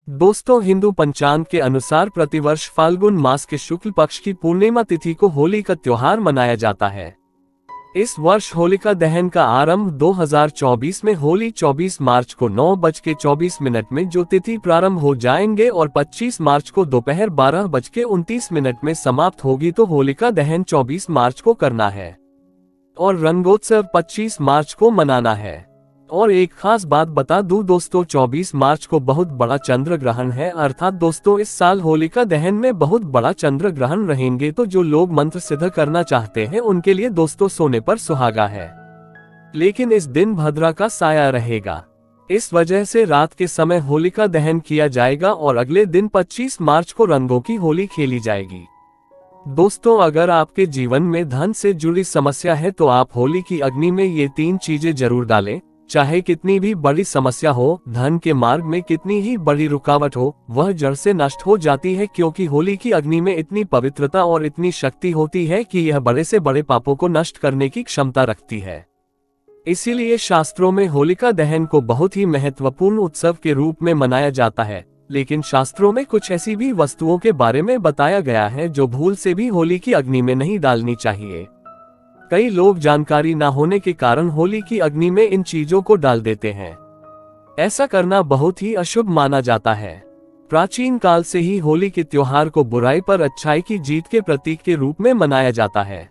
दोस्तों, हिंदू पंचांग के अनुसार प्रतिवर्ष फाल्गुन मास के शुक्ल पक्ष की पूर्णिमा तिथि को होली का त्योहार मनाया जाता है। इस वर्ष होलिका दहन का आरंभ 2024 में होली 24 मार्च को 9:24 में जो तिथि प्रारंभ हो जाएंगे और 25 मार्च को दोपहर 12:29 में समाप्त होगी। तो होलिका दहन 24 मार्च को करना है और रंगोत्सव 25 मार्च को मनाना है। और एक खास बात बता दूं दोस्तों, 24 मार्च को बहुत बड़ा चंद्र ग्रहण है। अर्थात दोस्तों, इस साल होलिका दहन में बहुत बड़ा चंद्र ग्रहण रहेंगे। तो जो लोग मंत्र सिद्ध करना चाहते हैं उनके लिए दोस्तों सोने पर सुहागा है। लेकिन इस दिन भद्रा का साया रहेगा, इस वजह से रात के समय होलिका दहन किया जाएगा और अगले दिन 25 मार्च को रंगों की होली खेली जाएगी। दोस्तों, अगर आपके जीवन में धन से जुड़ी समस्या है तो आप होली की अग्नि में ये 3 चीजें जरूर डालें। चाहे कितनी भी बड़ी समस्या हो, धन के मार्ग में कितनी ही बड़ी रुकावट हो, वह जड़ से नष्ट हो जाती है, क्योंकि होली की अग्नि में इतनी पवित्रता और इतनी शक्ति होती है कि यह बड़े से बड़े पापों को नष्ट करने की क्षमता रखती है। इसीलिए शास्त्रों में होलिका दहन को बहुत ही महत्वपूर्ण उत्सव के रूप में मनाया जाता है। लेकिन शास्त्रों में कुछ ऐसी भी वस्तुओं के बारे में बताया गया है जो भूल से भी होली की अग्नि में नहीं डालनी चाहिए। कई लोग जानकारी न होने के कारण होली की अग्नि में इन चीजों को डाल देते हैं। ऐसा करना बहुत ही अशुभ माना जाता है। प्राचीन काल से ही होली के त्योहार को बुराई पर अच्छाई की जीत के प्रतीक के रूप में मनाया जाता है।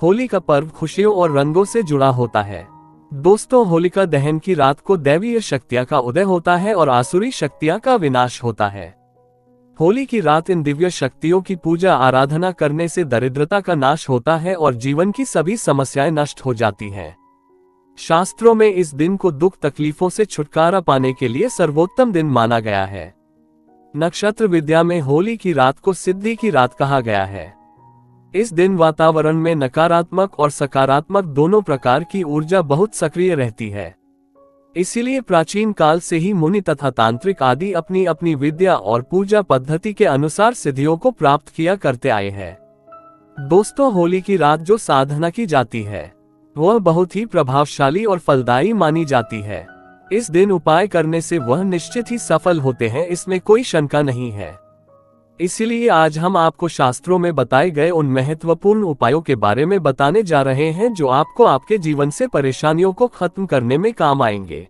होली का पर्व खुशियों और रंगों से जुड़ा होता है। दोस्तों, होलिका दहन की रात को दैवीय शक्तियां का उदय होता है और आसुरी शक्तियां का विनाश होता है। होली की रात इन दिव्य शक्तियों की पूजा आराधना करने से दरिद्रता का नाश होता है और जीवन की सभी समस्याएं नष्ट हो जाती हैं। शास्त्रों में इस दिन को दुख तकलीफों से छुटकारा पाने के लिए सर्वोत्तम दिन माना गया है। नक्षत्र विद्या में होली की रात को सिद्धि की रात कहा गया है। इस दिन वातावरण में नकारात्मक और सकारात्मक दोनों प्रकार की ऊर्जा बहुत सक्रिय रहती है। इसीलिए प्राचीन काल से ही मुनि तथा तांत्रिक आदि अपनी अपनी विद्या और पूजा पद्धति के अनुसार सिद्धियों को प्राप्त किया करते आए हैं। दोस्तों, होली की रात जो साधना की जाती है वह बहुत ही प्रभावशाली और फलदायी मानी जाती है। इस दिन उपाय करने से वह निश्चित ही सफल होते हैं, इसमें कोई शंका नहीं है। इसीलिए आज हम आपको शास्त्रों में बताए गए उन महत्वपूर्ण उपायों के बारे में बताने जा रहे हैं जो आपको आपके जीवन से परेशानियों को खत्म करने में काम आएंगे।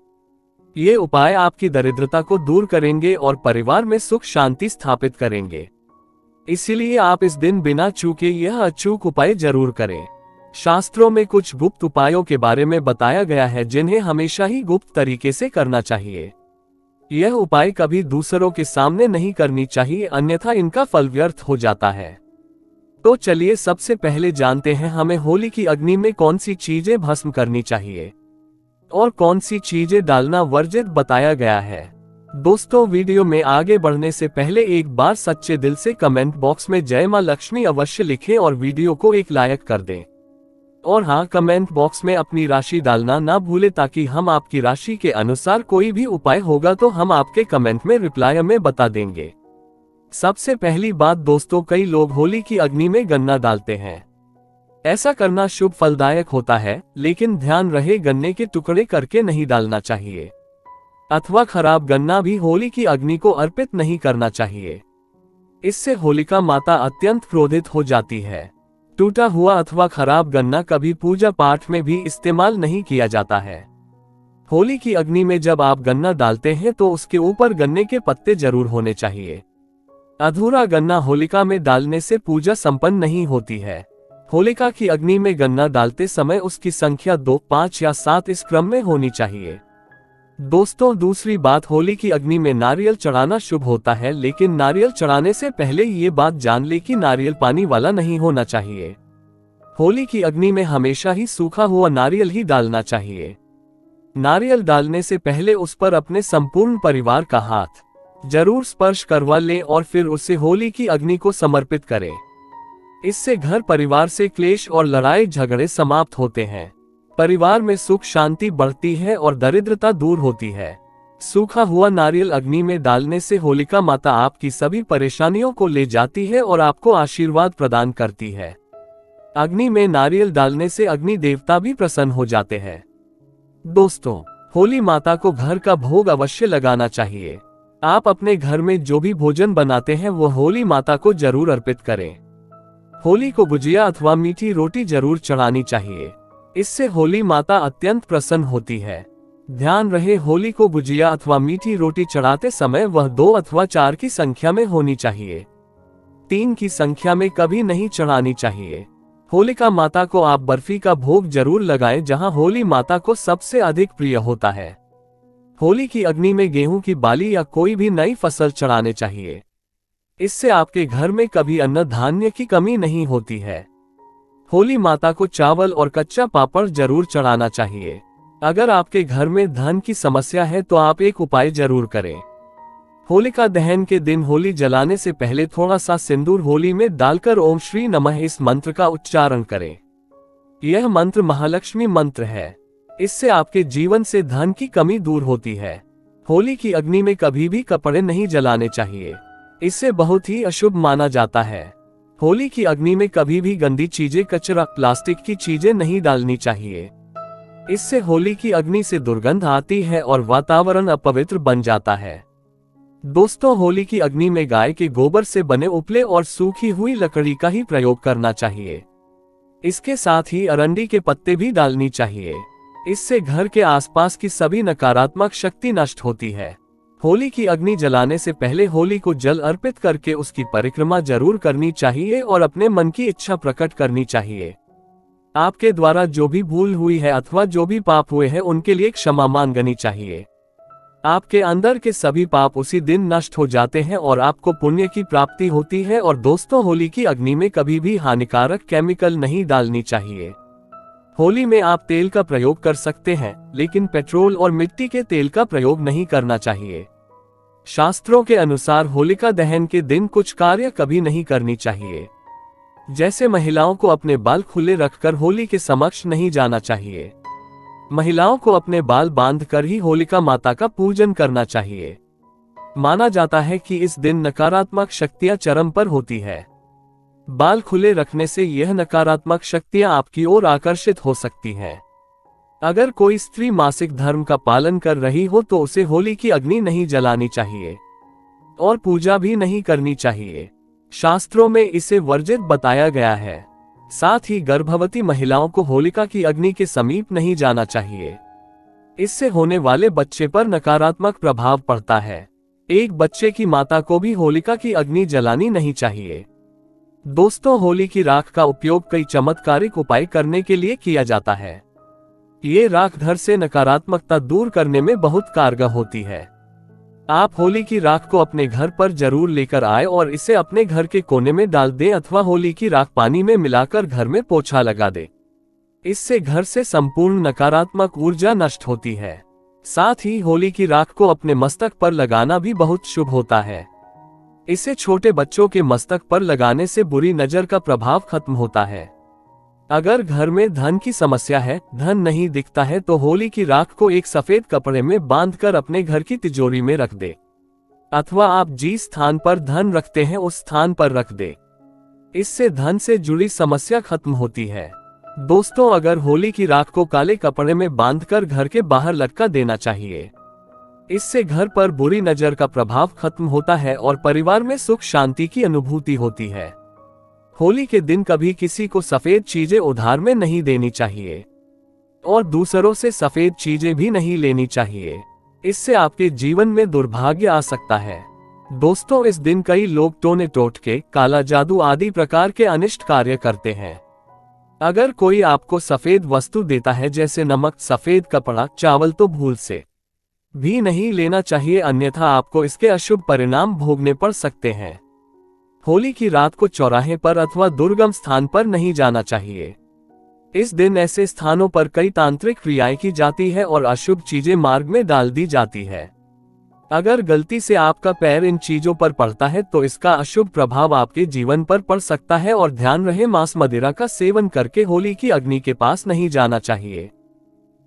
ये उपाय आपकी दरिद्रता को दूर करेंगे और परिवार में सुख शांति स्थापित करेंगे। इसीलिए आप इस दिन बिना चूके यह अचूक उपाय जरूर करें। शास्त्रों में कुछ गुप्त उपायों के बारे में बताया गया है जिन्हें हमेशा ही गुप्त तरीके से करना चाहिए। यह उपाय कभी दूसरों के सामने नहीं करनी चाहिए, अन्यथा इनका फल व्यर्थ हो जाता है। तो चलिए सबसे पहले जानते हैं हमें होली की अग्नि में कौन सी चीजें भस्म करनी चाहिए और कौन सी चीजें डालना वर्जित बताया गया है। दोस्तों, वीडियो में आगे बढ़ने से पहले एक बार सच्चे दिल से कमेंट बॉक्स में जय मां लक्ष्मी अवश्य लिखें और वीडियो को एक लाइक कर दें। और हाँ, कमेंट बॉक्स में अपनी राशि डालना ना भूले ताकि हम आपकी राशि के अनुसार कोई भी उपाय होगा तो हम आपके कमेंट में रिप्लाई में बता देंगे। सबसे पहली बात दोस्तों, कई लोग होली की अग्नि में गन्ना डालते हैं। ऐसा करना शुभ फलदायक होता है, लेकिन ध्यान रहे गन्ने के टुकड़े करके नहीं डालना चाहिए अथवा खराब गन्ना भी होली की अग्नि को अर्पित नहीं करना चाहिए। इससे होलिका माता अत्यंत क्रोधित हो जाती है। टूटा हुआ अथवा खराब गन्ना कभी पूजा पाठ में भी इस्तेमाल नहीं किया जाता है। होली की अग्नि में जब आप गन्ना डालते हैं तो उसके ऊपर गन्ने के पत्ते जरूर होने चाहिए। अधूरा गन्ना होलिका में डालने से पूजा संपन्न नहीं होती है। होलिका की अग्नि में गन्ना डालते समय उसकी संख्या 2, 5 या 7 इस क्रम में होनी चाहिए। दोस्तों, दूसरी बात, होली की अग्नि में नारियल चढ़ाना शुभ होता है, लेकिन नारियल चढ़ाने से पहले ये बात जान ले कि नारियल पानी वाला नहीं होना चाहिए। होली की अग्नि में हमेशा ही सूखा हुआ नारियल ही डालना चाहिए। नारियल डालने से पहले उस पर अपने संपूर्ण परिवार का हाथ जरूर स्पर्श करवा लें और फिर उसे होली की अग्नि को समर्पित करें। इससे घर परिवार से क्लेश और लड़ाई झगड़े समाप्त होते हैं, परिवार में सुख शांति बढ़ती है और दरिद्रता दूर होती है। सूखा हुआ नारियल अग्नि में डालने से होलिका माता आपकी सभी परेशानियों को ले जाती है और आपको आशीर्वाद प्रदान करती है। अग्नि में नारियल डालने से अग्नि देवता भी प्रसन्न हो जाते हैं। दोस्तों, होली माता को घर का भोग अवश्य लगाना चाहिए। आप अपने घर में जो भी भोजन बनाते हैं वो होली माता को जरूर अर्पित करें। होली को गुजिया अथवा मीठी रोटी जरूर चढ़ानी चाहिए। इससे होली माता अत्यंत प्रसन्न होती है। ध्यान रहे, होली को गुजिया अथवा मीठी रोटी चढ़ाते समय वह 2 अथवा 4 की संख्या में होनी चाहिए। 3 की संख्या में कभी नहीं चढ़ानी चाहिए। होलिका माता को आप बर्फी का भोग जरूर लगाएं, जहां होली माता को सबसे अधिक प्रिय होता है। होली की अग्नि में गेहूं की बाली या कोई भी नई फसल चढ़ाने चाहिए। इससे आपके घर में कभी अन्न धान्य की कमी नहीं होती है। होली माता को चावल और कच्चा पापड़ जरूर चढ़ाना चाहिए। अगर आपके घर में धन की समस्या है तो आप एक उपाय जरूर करें। होलिका दहन के दिन होली जलाने से पहले थोड़ा सा सिंदूर होली में डालकर ओम श्री नमः इस मंत्र का उच्चारण करें। यह मंत्र महालक्ष्मी मंत्र है। इससे आपके जीवन से धन की कमी दूर होती है। होली की अग्नि में कभी भी कपड़े नहीं जलाने चाहिए। इससे बहुत ही अशुभ माना जाता है। होली की अग्नि में कभी भी गंदी चीजें, कचरा, प्लास्टिक की चीजें नहीं डालनी चाहिए। इससे होली की अग्नि से दुर्गंध आती है और वातावरण अपवित्र बन जाता है। दोस्तों, होली की अग्नि में गाय के गोबर से बने उपले और सूखी हुई लकड़ी का ही प्रयोग करना चाहिए। इसके साथ ही अरंडी के पत्ते भी डालनी चाहिए। इससे घर के आसपास की सभी नकारात्मक शक्ति नष्ट होती है। होली की अग्नि जलाने से पहले होली को जल अर्पित करके उसकी परिक्रमा जरूर करनी चाहिए और अपने मन की इच्छा प्रकट करनी चाहिए। आपके द्वारा जो भी भूल हुई है अथवा जो भी पाप हुए हैं उनके लिए क्षमा मांगनी चाहिए। आपके अंदर के सभी पाप उसी दिन नष्ट हो जाते हैं और आपको पुण्य की प्राप्ति होती है। और दोस्तों, होली की अग्नि में कभी भी हानिकारक केमिकल नहीं डालनी चाहिए। होली में आप तेल का प्रयोग कर सकते हैं, लेकिन पेट्रोल और मिट्टी के तेल का प्रयोग नहीं करना चाहिए। शास्त्रों के अनुसार होलिका दहन के दिन कुछ कार्य कभी नहीं करनी चाहिए। जैसे महिलाओं को अपने बाल खुले रखकर होली के समक्ष नहीं जाना चाहिए। महिलाओं को अपने बाल बांधकर ही होलिका माता का पूजन करना चाहिए। माना जाता है कि इस दिन नकारात्मक शक्तियां चरम पर होती है। बाल खुले रखने से यह नकारात्मक शक्तियां आपकी ओर आकर्षित हो सकती हैं। अगर कोई स्त्री मासिक धर्म का पालन कर रही हो तो उसे होली की अग्नि नहीं जलानी चाहिए और पूजा भी नहीं करनी चाहिए। शास्त्रों में इसे वर्जित बताया गया है। साथ ही गर्भवती महिलाओं को होलिका की अग्नि के समीप नहीं जाना चाहिए। इससे होने वाले बच्चे पर नकारात्मक प्रभाव पड़ता है। एक बच्चे की माता को भी होलिका की अग्नि जलानी नहीं चाहिए। दोस्तों, होली की राख का उपयोग कई चमत्कारिक उपाय करने के लिए किया जाता है। ये राख घर से नकारात्मकता दूर करने में बहुत कारगर होती है। आप होली की राख को अपने घर पर जरूर लेकर आए और इसे अपने घर के कोने में डाल दें अथवा होली की राख पानी में मिलाकर घर में पोछा लगा दें। इससे घर से संपूर्ण नकारात्मक ऊर्जा नष्ट होती है। साथ ही होली की राख को अपने मस्तक पर लगाना भी बहुत शुभ होता है। इसे छोटे बच्चों के मस्तक पर लगाने से बुरी नजर का प्रभाव खत्म होता है। अगर घर में धन की समस्या है, धन नहीं दिखता है, तो होली की राख को एक सफेद कपड़े में बांधकर अपने घर की तिजोरी में रख दे अथवा आप जिस स्थान पर धन रखते हैं उस स्थान पर रख दे। इससे धन से जुड़ी समस्या खत्म होती है। दोस्तों, अगर होली की राख को काले कपड़े में बांधकर घर के बाहर लटका देना चाहिए। इससे घर पर बुरी नजर का प्रभाव खत्म होता है और परिवार में सुख शांति की अनुभूति होती है। होली के दिन कभी किसी को सफेद चीजें उधार में नहीं देनी चाहिए और दूसरों से सफेद चीजें भी नहीं लेनी चाहिए। इससे आपके जीवन में दुर्भाग्य आ सकता है। दोस्तों, इस दिन कई लोग टोने टोटके, काला जादू आदि प्रकार के अनिष्ट कार्य करते हैं। अगर कोई आपको सफेद वस्तु देता है जैसे नमक, सफेद कपड़ा, चावल, तो भूल से भी नहीं लेना चाहिए, अन्यथा आपको इसके अशुभ परिणाम भोगने पड़ सकते हैं। होली की रात को चौराहे पर अथवा दुर्गम स्थान पर नहीं जाना चाहिए। इस दिन ऐसे स्थानों पर कई तांत्रिक क्रियाएं की जाती है और अशुभ चीजें मार्ग में डाल दी जाती है। अगर गलती से आपका पैर इन चीजों पर पड़ता है तो इसका अशुभ प्रभाव आपके जीवन पर पड़ सकता है। और ध्यान रहे, मांस मदिरा का सेवन करके होली की अग्नि के पास नहीं जाना चाहिए।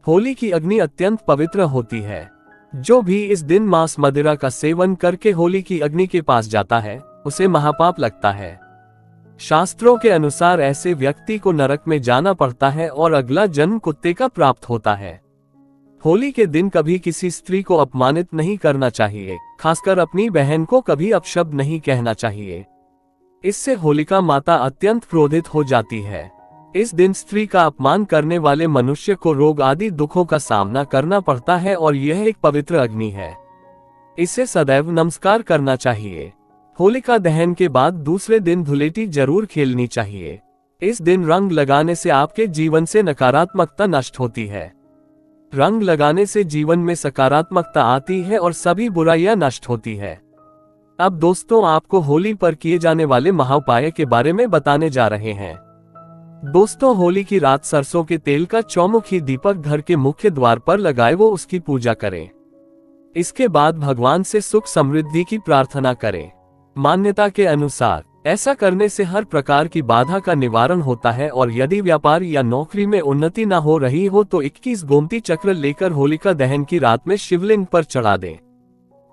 होली की अग्नि अत्यंत पवित्र होती है। जो भी इस दिन मांस मदिरा का सेवन करके होली की अग्नि के पास जाता है उसे महापाप लगता है। शास्त्रों के अनुसार ऐसे व्यक्ति को नरक में जाना पड़ता है और अगला जन्म कुत्ते का प्राप्त होता है। होली के दिन कभी किसी स्त्री को अपमानित नहीं करना चाहिए, खासकर अपनी बहन को कभी अपशब्द नहीं कहना चाहिए। इससे होलिका माता अत्यंत क्रोधित हो जाती है। इस दिन स्त्री का अपमान करने वाले मनुष्य को रोग आदि दुखों का सामना करना पड़ता है और यह एक पवित्र अग्नि है। इसे सदैव नमस्कार करना चाहिए। होलिका दहन के बाद दूसरे दिन धुलेटी जरूर खेलनी चाहिए। इस दिन रंग लगाने से आपके जीवन से नकारात्मकता नष्ट होती है। रंग लगाने से जीवन में सकारात्मकता आती है और सभी बुराइयां नष्ट होती है। अब दोस्तों आपको होली पर किए जाने वाले महाउपाय के बारे में बताने जा रहे हैं। दोस्तों होली की रात सरसों के तेल का चौमुखी दीपक घर के मुख्य द्वार पर लगाए वो उसकी पूजा करें। इसके बाद भगवान से सुख समृद्धि की प्रार्थना करें। मान्यता के अनुसार ऐसा करने से हर प्रकार की बाधा का निवारण होता है और यदि व्यापार या नौकरी में उन्नति न हो रही हो तो 21 गोमती चक्र लेकर होलिका दहन की रात में शिवलिंग पर चढ़ा दें।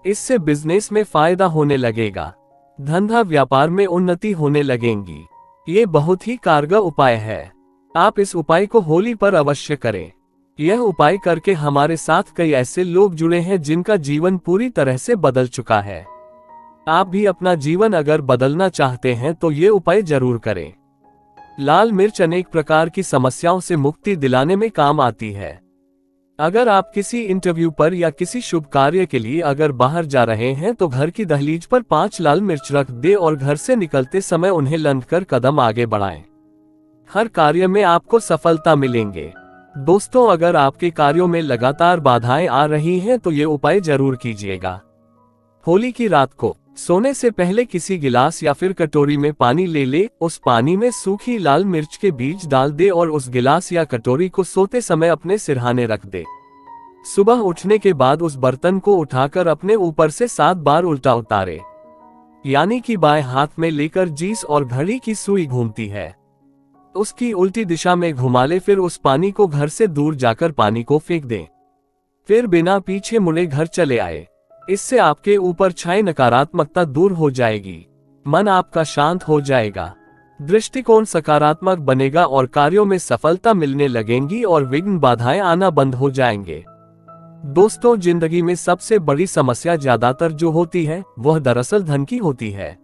इससे बिजनेस में फायदा होने लगेगा, धंधा व्यापार में उन्नति होने लगेंगी। ये बहुत ही कारगर उपाय है। आप इस उपाय को होली पर अवश्य करें। यह उपाय करके हमारे साथ कई ऐसे लोग जुड़े हैं जिनका जीवन पूरी तरह से बदल चुका है। आप भी अपना जीवन अगर बदलना चाहते हैं तो ये उपाय जरूर करें। लाल मिर्च अनेक प्रकार की समस्याओं से मुक्ति दिलाने में काम आती है। अगर आप किसी इंटरव्यू पर या किसी शुभ कार्य के लिए अगर बाहर जा रहे हैं तो घर की दहलीज पर 5 लाल मिर्च रख दे और घर से निकलते समय उन्हें लंघकर कदम आगे बढ़ाएं। हर कार्य में आपको सफलता मिलेंगे। दोस्तों अगर आपके कार्यों में लगातार बाधाएं आ रही हैं तो ये उपाय जरूर कीजिएगा। होली की रात को सोने से पहले किसी गिलास या फिर कटोरी में पानी ले, उस पानी में सूखी लाल मिर्च के बीज डाल दे और उस गिलास या कटोरी को सोते समय अपने सिरहाने रख दे। सुबह उठने के बाद उस बर्तन को उठाकर अपने ऊपर से 7 बार उल्टा उतारे, यानी कि बाएं हाथ में लेकर जीस और घड़ी की सुई घूमती है उसकी उल्टी दिशा में घुमा ले। फिर उस पानी को घर से दूर जाकर पानी को फेंक दे। फिर बिना पीछे मुड़े घर चले आए। इससे आपके ऊपर छाई नकारात्मकता दूर हो जाएगी, मन आपका शांत हो जाएगा, दृष्टिकोण सकारात्मक बनेगा और कार्यों में सफलता मिलने लगेंगी और विघ्न बाधाएं आना बंद हो जाएंगे। दोस्तों जिंदगी में सबसे बड़ी समस्या ज्यादातर जो होती है वह दरअसल धन की होती है।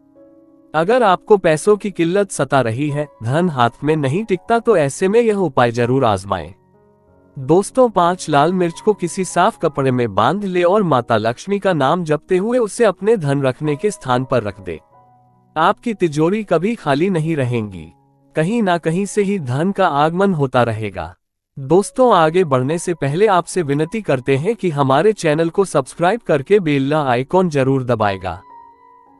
अगर आपको पैसों की किल्लत सता रही है, धन हाथ में नहीं टिकता, तो ऐसे में यह उपाय जरूर आजमाएं। दोस्तों 5 लाल मिर्च को किसी साफ कपड़े में बांध ले और माता लक्ष्मी का नाम जपते हुए उसे अपने धन रखने के स्थान पर रख दे। आपकी तिजोरी कभी खाली नहीं रहेंगी, कहीं ना कहीं से ही धन का आगमन होता रहेगा। दोस्तों आगे बढ़ने से पहले आपसे विनती करते हैं कि हमारे चैनल को सब्सक्राइब करके बेल आइकॉन जरूर दबाएगा।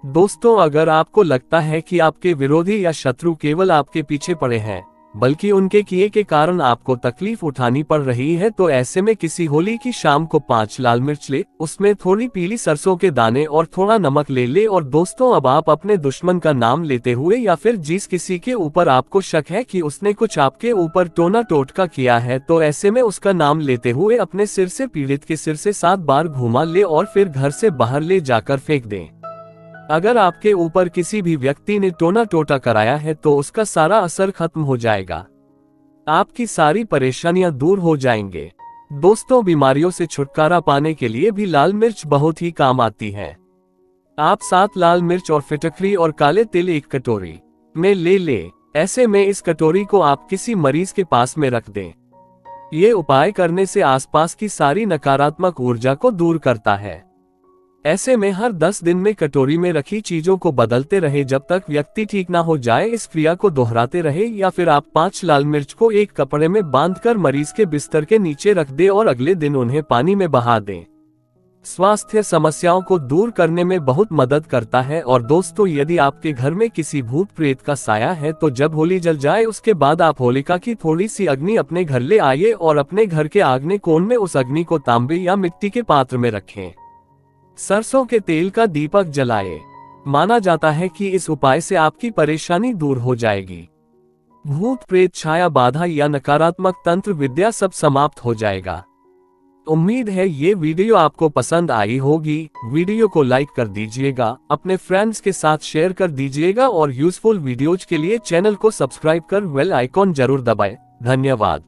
दोस्तों अगर आपको लगता है कि आपके विरोधी या शत्रु केवल आपके पीछे पड़े हैं बल्कि उनके किए के कारण आपको तकलीफ उठानी पड़ रही है, तो ऐसे में किसी होली की शाम को 5 लाल मिर्च ले, उसमें थोड़ी पीली सरसों के दाने और थोड़ा नमक ले और दोस्तों अब आप अपने दुश्मन का नाम लेते हुए या फिर जिस किसी के ऊपर आपको शक है कि उसने कुछ आपके ऊपर टोना टोटका किया है, तो ऐसे में उसका नाम लेते हुए अपने सिर से पीड़ित के सिर से 7 बार घुमा ले और फिर घर से बाहर ले जाकर फेंक दें। अगर आपके ऊपर किसी भी व्यक्ति ने टोना टोटा कराया है तो उसका सारा असर खत्म हो जाएगा, आपकी सारी परेशानियां दूर हो जाएंगे। दोस्तों बीमारियों से छुटकारा पाने के लिए भी लाल मिर्च बहुत ही काम आती है। आप 7 लाल मिर्च और फिटकरी और काले तिल एक कटोरी में ले। ऐसे में इस कटोरी को आप किसी मरीज के पास में रख दें। ये उपाय करने से आसपास की सारी नकारात्मक ऊर्जा को दूर करता है। ऐसे में हर 10 दिन में कटोरी में रखी चीजों को बदलते रहे जब तक व्यक्ति ठीक ना हो जाए। इस क्रिया को दोहराते रहे या फिर आप 5 लाल मिर्च को एक कपड़े में बांधकर मरीज के बिस्तर के नीचे रख दे और अगले दिन उन्हें पानी में बहा दें। स्वास्थ्य समस्याओं को दूर करने में बहुत मदद करता है। और दोस्तों यदि आपके घर में किसी भूत प्रेत का साया है तो जब होली जल जाए उसके बाद आप होलिका की थोड़ी सी अग्नि अपने घर ले आइए और अपने घर के आग्नेय कोण में उस अग्नि को तांबे या मिट्टी के पात्र में रखें। सरसों के तेल का दीपक जलाए। माना जाता है कि इस उपाय से आपकी परेशानी दूर हो जाएगी। भूत प्रेत छाया बाधा या नकारात्मक तंत्र विद्या सब समाप्त हो जाएगा। उम्मीद है ये वीडियो आपको पसंद आई होगी। वीडियो को लाइक कर दीजिएगा, अपने फ्रेंड्स के साथ शेयर कर दीजिएगा और यूजफुल वीडियोज के लिए चैनल को सब्सक्राइब कर बेल आइकॉन जरूर दबाएं। धन्यवाद।